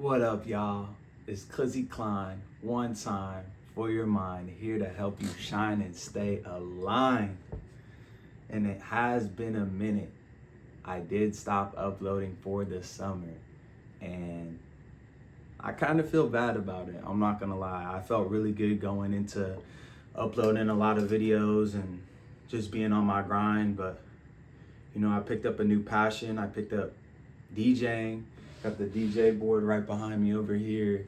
What up, y'all? It's Clizzy Klein, one time for your mind, here to help you shine and stay aligned. And it has been a minute. I did stop uploading for the summer, and I kind of feel bad about it. I'm not gonna lie. I felt really good going into uploading a lot of videos and just being on my grind, but I picked up a new passion. I picked up DJing. Got the DJ board right behind me over here,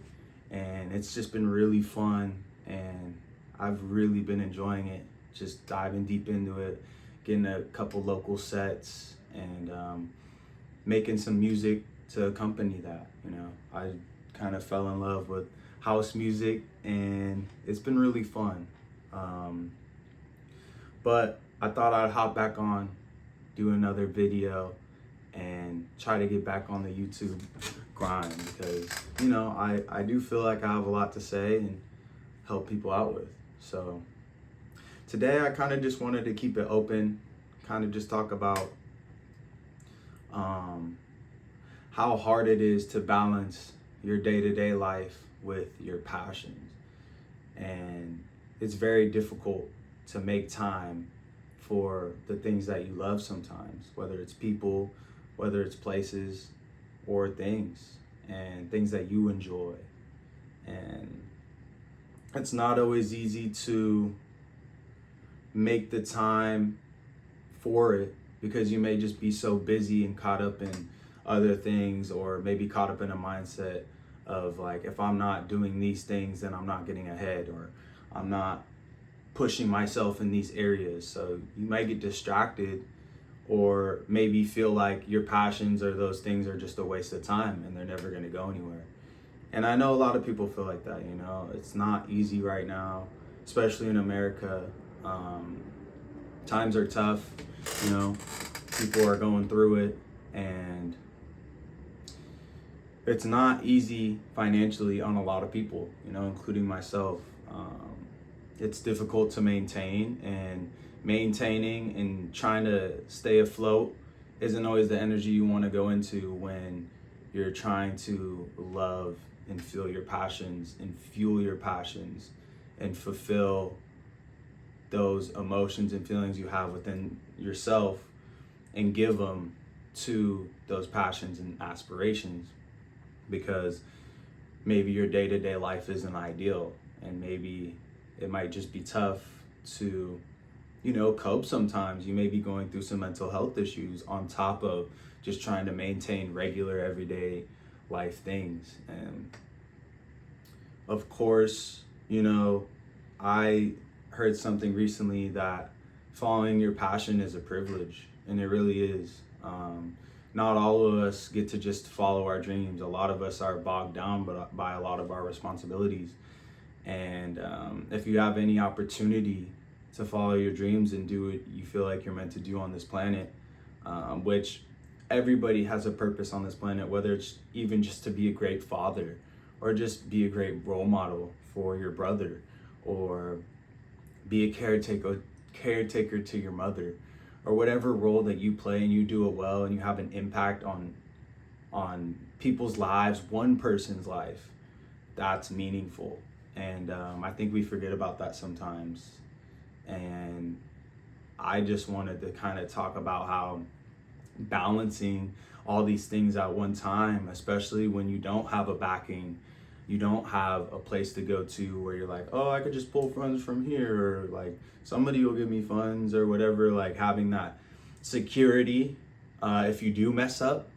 and it's just been really fun, and I've really been enjoying it. Just diving deep into it, getting a couple local sets, and making some music to accompany that. I kind of fell in love with house music, and it's been really fun. But I thought I'd hop back on, do another video, and try to get back on the YouTube grind because, I do feel like I have a lot to say and help people out with. So today I kind of just wanted to keep it open, kind of just talk about how hard it is to balance your day-to-day life with your passions. And it's very difficult to make time for the things that you love sometimes, whether it's people, whether it's places or things, and things that you enjoy. And it's not always easy to make the time for it because you may just be so busy and caught up in other things, or maybe caught up in a mindset of like, if I'm not doing these things, then I'm not getting ahead, or I'm not pushing myself in these areas. So you might get distracted, or maybe feel like your passions or those things are just a waste of time and they're never going to go anywhere. And I know a lot of people feel like that. It's not easy right now, especially in America. Times are tough. People are going through it, and it's not easy financially on a lot of people, including myself. It's difficult to maintain, and maintaining and trying to stay afloat isn't always the energy you want to go into when you're trying to love and feel your passions and fuel your passions and fulfill those emotions and feelings you have within yourself and give them to those passions and aspirations. Because maybe your day-to-day life isn't ideal, and maybe it might just be tough to cope sometimes. You may be going through some mental health issues on top of just trying to maintain regular everyday life things. And of course, I heard something recently that following your passion is a privilege, and it really is. Not all of us get to just follow our dreams. A lot of us are bogged down by a lot of our responsibilities. And if you have any opportunity to follow your dreams and do what you feel like you're meant to do on this planet, which everybody has a purpose on this planet, whether it's even just to be a great father, or just be a great role model for your brother, or be a caretaker to your mother, or whatever role that you play and you do it well and you have an impact on people's lives, one person's life, that's meaningful. And I think we forget about that sometimes. And I just wanted to kind of talk about how balancing all these things at one time, especially when you don't have a backing, you don't have a place to go to where you're like, oh, I could just pull funds from here, or like somebody will give me funds or whatever, like having that security if you do mess up.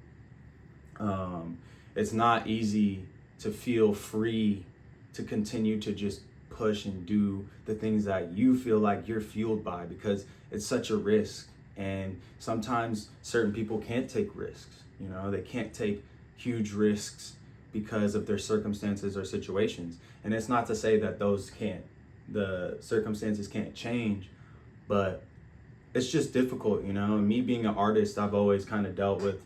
It's not easy to feel free to continue to just push and do the things that you feel like you're fueled by, because it's such a risk. And sometimes certain people can't take risks. They can't take huge risks because of their circumstances or situations. And it's not to say that the circumstances can't change, but it's just difficult. Me being an artist, I've always kind of dealt with,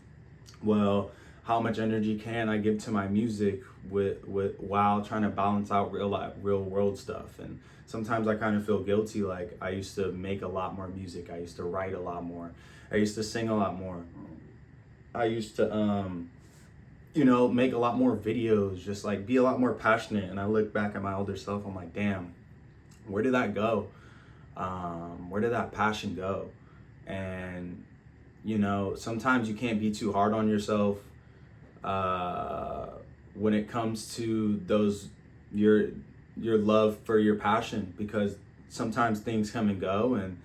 well, how much energy can I give to my music with while trying to balance out real world stuff. And sometimes I kind of feel guilty. Like, I used to make a lot more music. I used to write a lot more. I used to sing a lot more. I used to make a lot more videos, just like be a lot more passionate. And I look back at my older self, I'm like, damn, where did that go? Where did that passion go? And, sometimes you can't be too hard on yourself when it comes to your love for your passion, because sometimes things come and go, and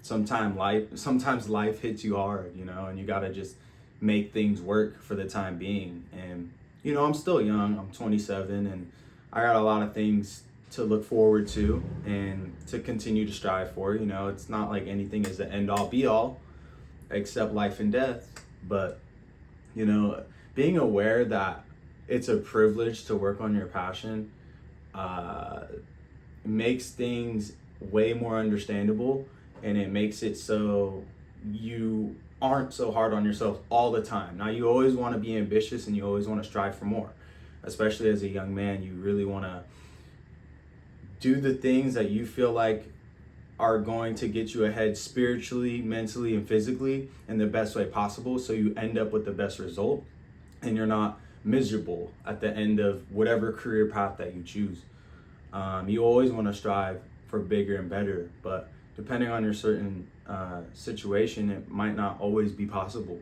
sometimes life hits you hard, and you gotta just make things work for the time being. And I'm still young, I'm 27, and I got a lot of things to look forward to and to continue to strive for. It's not like anything is the end all be all except life and death, but being aware that it's a privilege to work on your passion makes things way more understandable, and it makes it so you aren't so hard on yourself all the time. Now, you always want to be ambitious and you always want to strive for more, especially as a young man. You really want to do the things that you feel like are going to get you ahead spiritually, mentally, and physically in the best way possible, so you end up with the best result and you're not miserable at the end of whatever career path that you choose. You always want to strive for bigger and better, but depending on your certain situation, it might not always be possible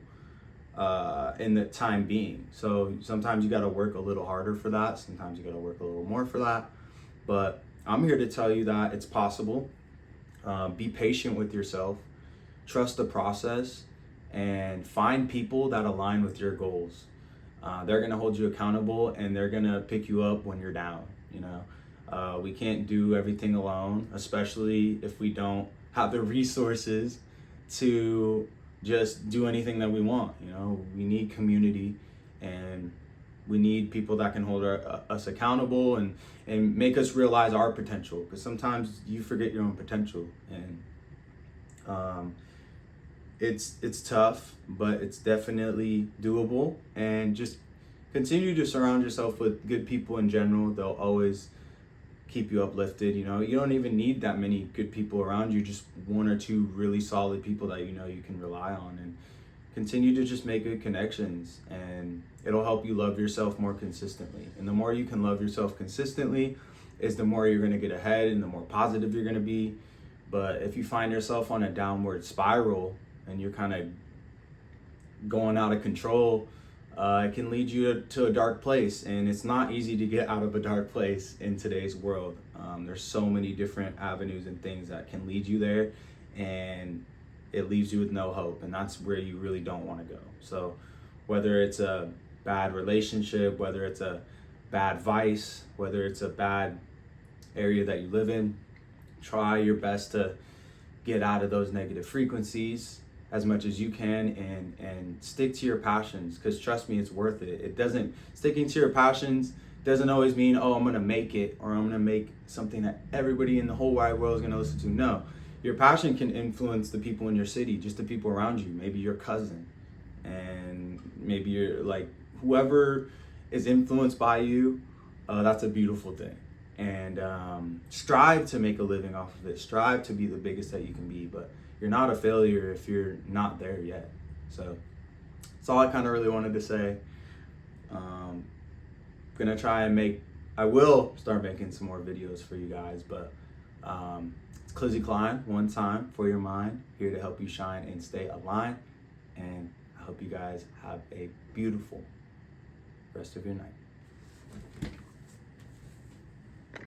in the time being. So sometimes you got to work a little harder for that, sometimes you got to work a little more for that, but I'm here to tell you that it's possible. Be patient with yourself, trust the process, and find people that align with your goals. They're gonna hold you accountable, and they're gonna pick you up when you're down. We can't do everything alone, especially if we don't have the resources to just do anything that we want. We need community, and we need people that can hold us accountable and make us realize our potential, because sometimes you forget your own potential, and it's tough, but it's definitely doable. And just continue to surround yourself with good people in general. They'll always keep you uplifted. You don't even need that many good people around you, just one or two really solid people that you can rely on, and continue to just make good connections, and it'll help you love yourself more consistently. And the more you can love yourself consistently is the more you're going to get ahead and the more positive you're going to be. But if you find yourself on a downward spiral and you're kind of going out of control, it can lead you to a dark place, and it's not easy to get out of a dark place in today's world. There's so many different avenues and things that can lead you there, and it leaves you with no hope, and that's where you really don't want to go. So whether it's a bad relationship, whether it's a bad vice, whether it's a bad area that you live in, try your best to get out of those negative frequencies as much as you can, and stick to your passions, because trust me, it's worth it. Sticking to your passions doesn't always mean, oh, I'm gonna make it, or I'm gonna make something that everybody in the whole wide world is gonna listen to. No, your passion can influence the people in your city, just the people around you, maybe your cousin, and maybe you're like whoever is influenced by you. That's a beautiful thing. And strive to make a living off of it. Strive to be the biggest that you can be, but you're not a failure if you're not there yet. So that's all I kind of really wanted to say. I will start making some more videos for you guys, but it's Clizzy Klein, one time for your mind, here to help you shine and stay aligned. And I hope you guys have a beautiful rest of your night.